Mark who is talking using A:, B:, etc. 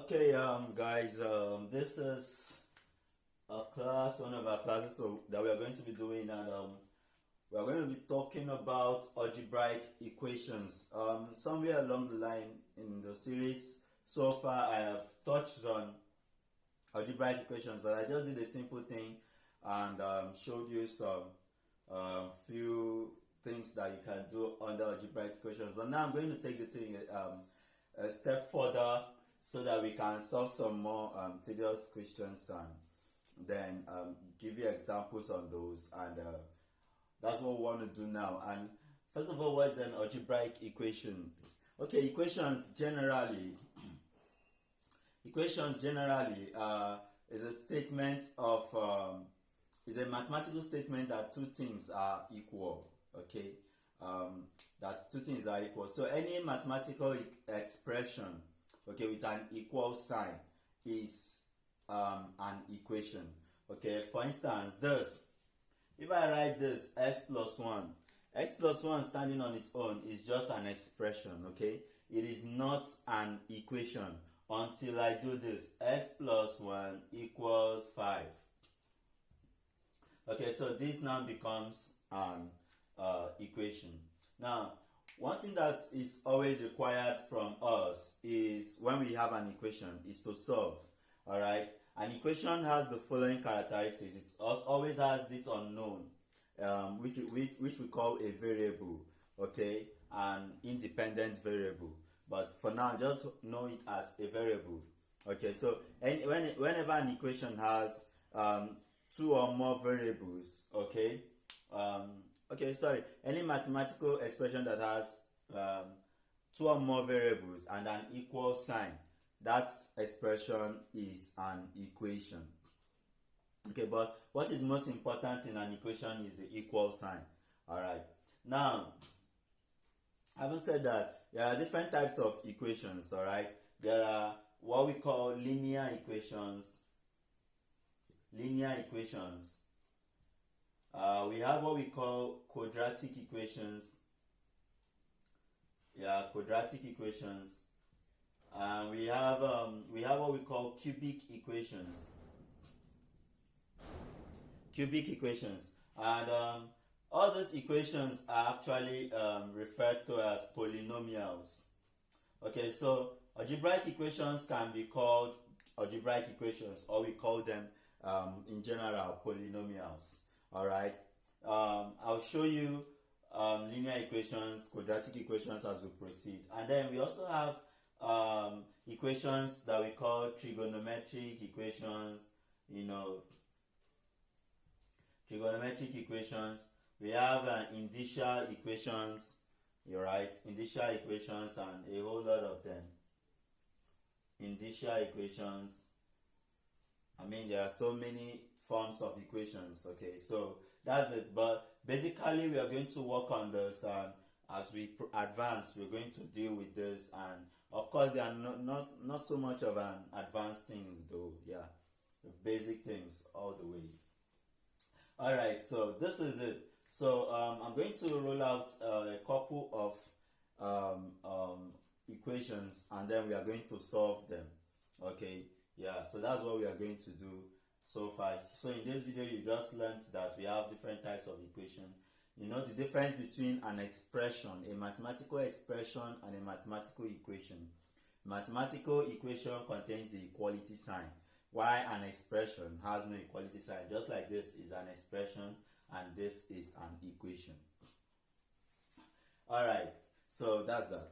A: Okay, guys, this is a class, one of our classes that we are going to be doing, and we are going to be talking about algebraic equations. Somewhere along the line in the series, so far I have touched on algebraic equations, but I just did a simple thing and showed you some few things that you can do under algebraic equations. But now I'm going to take the thing a step further so that we can solve some more tedious questions and then give you examples on those, and that's what we want to do now. And first of all, what is an algebraic equation? Okay, equations generally is a statement of is a mathematical statement that two things are equal. Okay, that two things are equal. So any mathematical expression, okay, with an equal sign is an equation. Okay, for instance, this, if I write this x plus 1 standing on its own is just an expression. Okay, it is not an equation until I do this: x plus 1 equals 5. Okay, so this now becomes an equation. Now, one thing that is always required from us is, when we have an equation, is to solve. All right, an equation has the following characteristics. It always has this unknown, which we call a variable. Okay, an independent variable. But for now, just know it as a variable. Okay, so whenever an equation has two or more variables, any mathematical expression that has two or more variables and an equal sign, that expression is an equation. Okay, but what is most important in an equation is the equal sign. All right, now, having said that, there are different types of equations. All right, there are what we call linear equations. We have what we call quadratic equations. Quadratic equations. And we have what we call cubic equations. And all these equations are actually referred to as polynomials. Okay, so algebraic equations can be called algebraic equations, or we call them in general polynomials. All right, I'll show you linear equations, quadratic equations as we proceed. And then we also have equations that we call trigonometric equations. Trigonometric equations. We have indicial equations. You're right, indicial equations, and a whole lot of them. Indicial equations. I mean, there are so many forms of equations. Okay, so that's it. But basically, we are going to work on this, and as we advance, we're going to deal with this. And of course, they are not so much of an advanced things, though. Yeah, the basic things all the way. All right, so this is it. So I'm going to roll out a couple of equations, and then we are going to solve them. Okay, yeah, so that's what we are going to do so far. So in this video, you just learned that we have different types of equation. You know the difference between an expression, a mathematical expression, and a mathematical equation. Mathematical equation contains the equality sign, while an expression has no equality sign. Just like this is an expression and this is an equation. All right, so that's that.